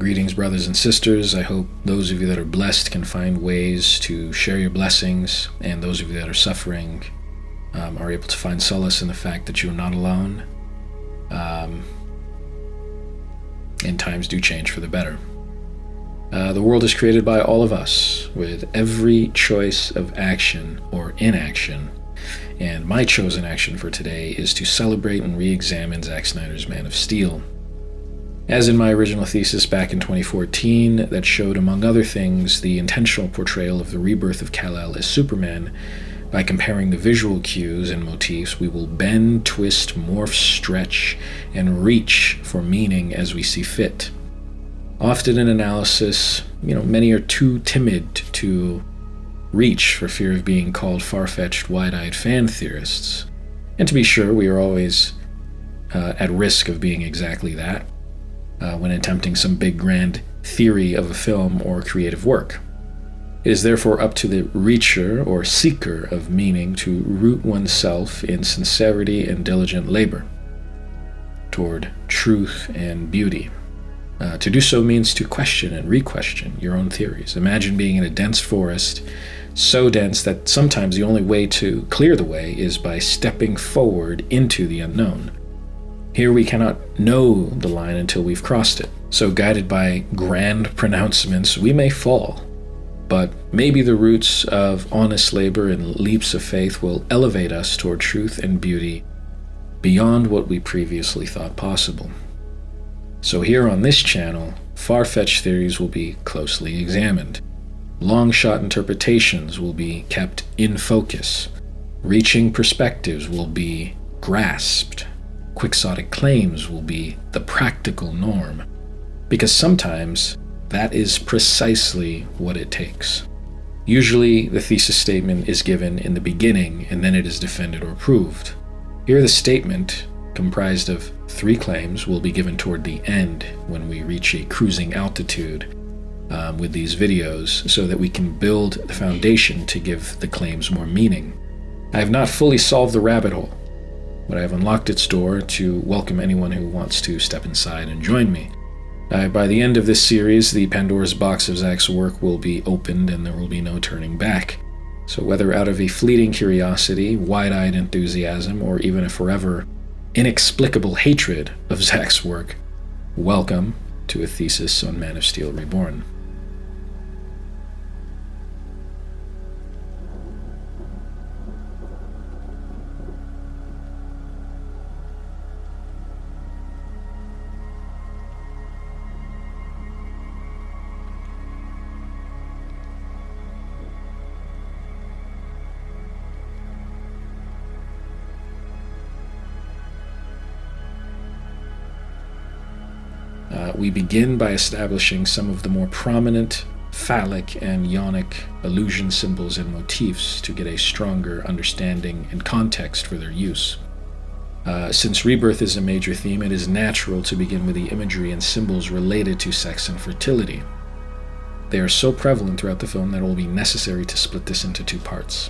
Greetings, brothers and sisters. I hope those of you that are blessed can find ways to share your blessings, and those of you that are suffering are able to find solace in the fact that you're not alone. And times do change for the better. The world is created by all of us, with every choice of action or inaction. And my chosen action for today is to celebrate and re-examine Zack Snyder's Man of Steel. As in my original thesis back in 2014, that showed, among other things, the intentional portrayal of the rebirth of Kal-El as Superman, by comparing the visual cues and motifs, we will bend, twist, morph, stretch, and reach for meaning as we see fit. Often in analysis, many are too timid to reach for fear of being called far-fetched, wide-eyed fan theorists. And to be sure, we are always at risk of being exactly that when attempting some big grand theory of a film or creative work. It is therefore up to the reacher or seeker of meaning to root oneself in sincerity and diligent labor toward truth and beauty. To do so means to question and re-question your own theories. Imagine being in a dense forest, so dense that sometimes the only way to clear the way is by stepping forward into the unknown. Here we cannot know the line until we've crossed it. So guided by grand pronouncements, we may fall. But maybe the roots of honest labor and leaps of faith will elevate us toward truth and beauty beyond what we previously thought possible. So here on this channel, far-fetched theories will be closely examined. Long-shot interpretations will be kept in focus. Reaching perspectives will be grasped. Quixotic claims will be the practical norm. Because sometimes that is precisely what it takes. Usually, the thesis statement is given in the beginning, and then it is defended or proved. Here, the statement, comprised of 3 claims, will be given toward the end when we reach a cruising altitude with these videos, so that we can build the foundation to give the claims more meaning. I have not fully solved the rabbit hole, but I have unlocked its door to welcome anyone who wants to step inside and join me. By the end of this series, the Pandora's box of Zack's work will be opened and there will be no turning back. So whether out of a fleeting curiosity, wide-eyed enthusiasm, or even a forever inexplicable hatred of Zack's work, welcome to a thesis on Man of Steel Reborn. We begin by establishing some of the more prominent phallic and yonic illusion symbols and motifs to get a stronger understanding and context for their use. Since rebirth is a major theme, it is natural to begin with the imagery and symbols related to sex and fertility. They are so prevalent throughout the film that it will be necessary to split this into 2 parts.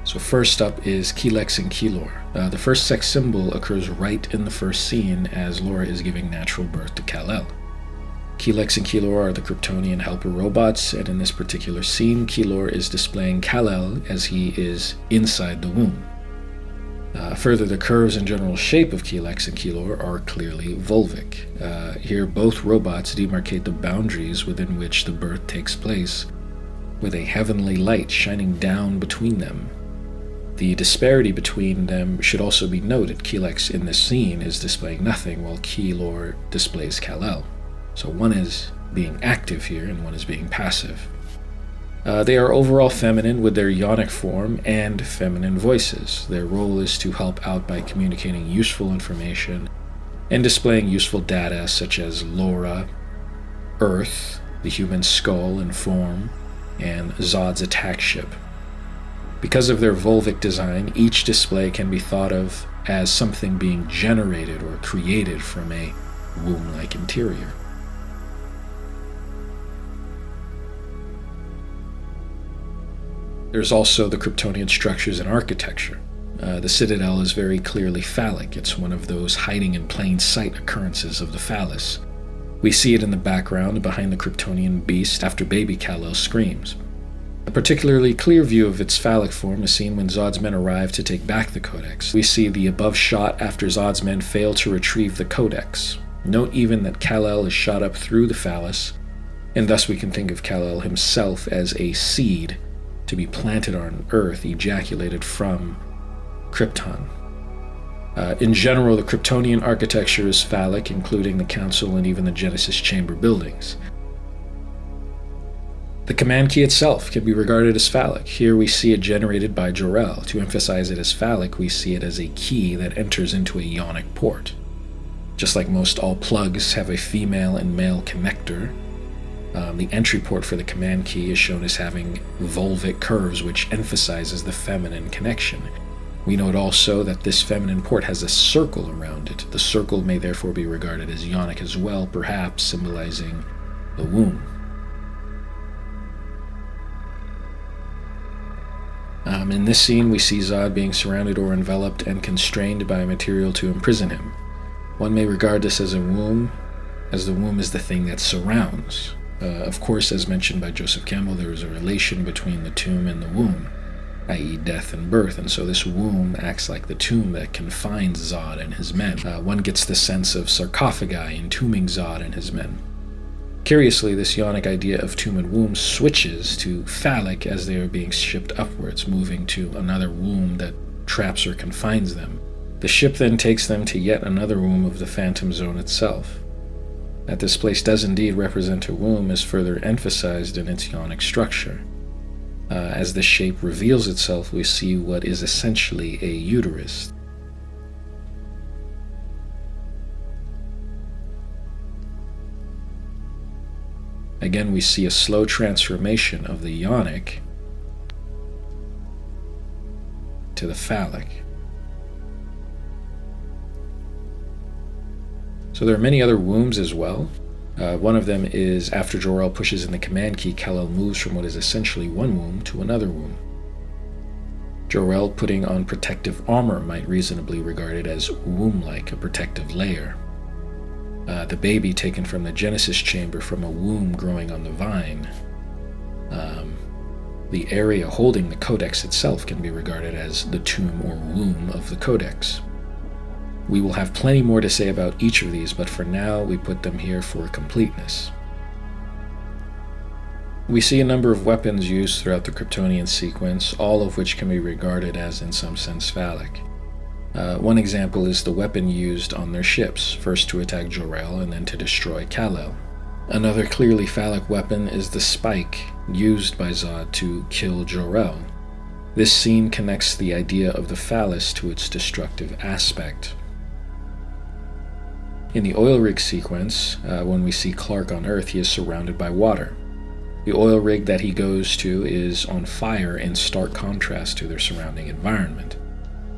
So first up is Kelex and Kelor. The first sex symbol occurs right in the first scene as Laura is giving natural birth to Kal-El. Kelex and Kelor are the Kryptonian helper robots, and in this particular scene, Kelor is displaying Kal-El as he is inside the womb. Further, the curves and general shape of Kelex and Kelor are clearly vulvic. Here, both robots demarcate the boundaries within which the birth takes place, with a heavenly light shining down between them. The disparity between them should also be noted. Kelex in this scene is displaying nothing, while Kelor displays Kal-El. So one is being active here, and one is being passive. They are overall feminine with their yonic form and feminine voices. Their role is to help out by communicating useful information and displaying useful data such as Laura, Earth, the human skull and form, and Zod's attack ship. Because of their vulvic design, each display can be thought of as something being generated or created from a womb-like interior. There's also the Kryptonian structures and architecture. The citadel is very clearly phallic. It's one of those hiding in plain sight occurrences of the phallus. We see it in the background behind the Kryptonian beast after baby Kal-El screams. A particularly clear view of its phallic form is seen when Zod's men arrive to take back the Codex. We see the above shot after Zod's men fail to retrieve the Codex. Note even that Kal-El is shot up through the phallus, and thus we can think of Kal-El himself as a seed to be planted on Earth, ejaculated from Krypton. In general, the Kryptonian architecture is phallic, including the Council and even the Genesis Chamber buildings. The command key itself can be regarded as phallic. Here we see it generated by Jor-El. To emphasize it as phallic, we see it as a key that enters into a ionic port. Just like most all plugs have a female and male connector, the entry port for the command key is shown as having volvic curves, which emphasizes the feminine connection. We note also that this feminine port has a circle around it. The circle may therefore be regarded as ionic as well, perhaps symbolizing the womb. In this scene, we see Zod being surrounded or enveloped and constrained by a material to imprison him. One may regard this as a womb, as the womb is the thing that surrounds. Of course, as mentioned by Joseph Campbell, there is a relation between the tomb and the womb, i.e. death and birth, and so this womb acts like the tomb that confines Zod and his men. One gets the sense of sarcophagi entombing Zod and his men. Curiously, this ionic idea of tomb and womb switches to phallic as they are being shipped upwards, moving to another womb that traps or confines them. The ship then takes them to yet another womb of the Phantom Zone itself. That this place does indeed represent a womb is further emphasized in its ionic structure. As the shape reveals itself, we see what is essentially a uterus. Again, we see a slow transformation of the ionic to the phallic. So there are many other wombs as well. One of them is after Jor-El pushes in the command key, Kal-El moves from what is essentially one womb to another womb. Jor-El putting on protective armor might reasonably be regarded as womb-like, a protective layer. The baby taken from the Genesis chamber from a womb growing on the vine. The area holding the Codex itself can be regarded as the tomb or womb of the Codex. We will have plenty more to say about each of these, but for now we put them here for completeness. We see a number of weapons used throughout the Kryptonian sequence, all of which can be regarded as in some sense phallic. One example is the weapon used on their ships, first to attack Jor-El and then to destroy Kal-El. Another clearly phallic weapon is the spike used by Zod to kill Jor-El. This scene connects the idea of the phallus to its destructive aspect. In the oil rig sequence, when we see Clark on Earth, he is surrounded by water. The oil rig that he goes to is on fire in stark contrast to their surrounding environment.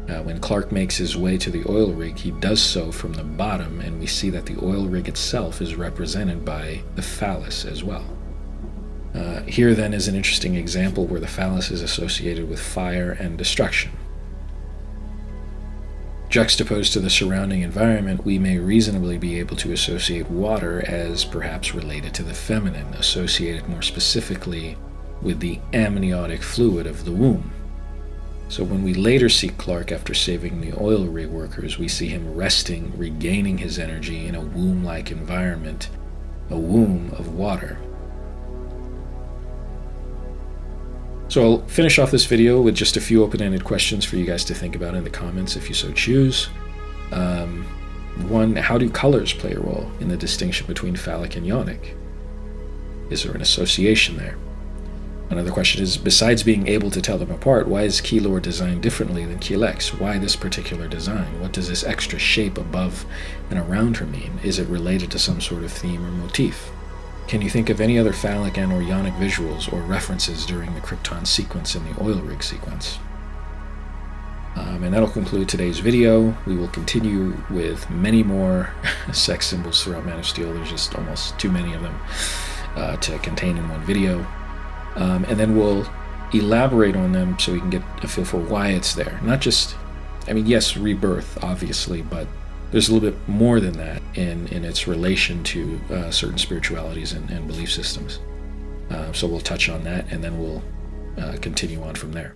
When Clark makes his way to the oil rig, he does so from the bottom, and we see that the oil rig itself is represented by the phallus as well. Here then is an interesting example where the phallus is associated with fire and destruction. Juxtaposed to the surrounding environment, we may reasonably be able to associate water as perhaps related to the feminine, associated more specifically with the amniotic fluid of the womb. So when we later see Clark after saving the oil rig workers, we see him resting, regaining his energy in a womb-like environment, a womb of water. So I'll finish off this video with just a few open-ended questions for you guys to think about in the comments if you so choose. One, how do colors play a role in the distinction between phallic and ionic? Is there an association there? Another question is, besides being able to tell them apart, why is Kelor designed differently than Kelex? Why this particular design? What does this extra shape above and around her mean? Is it related to some sort of theme or motif? Can you think of any other phallic and or ionic visuals or references during the Krypton sequence and the oil rig sequence? And that'll conclude today's video. We will continue with many more sex symbols throughout Man of Steel. There's just almost too many of them to contain in one video. And then we'll elaborate on them so we can get a feel for why it's there. Not just I mean, yes, rebirth, obviously, but there's a little bit more than that in its relation to certain spiritualities and belief systems. So we'll touch on that, and then we'll continue on from there.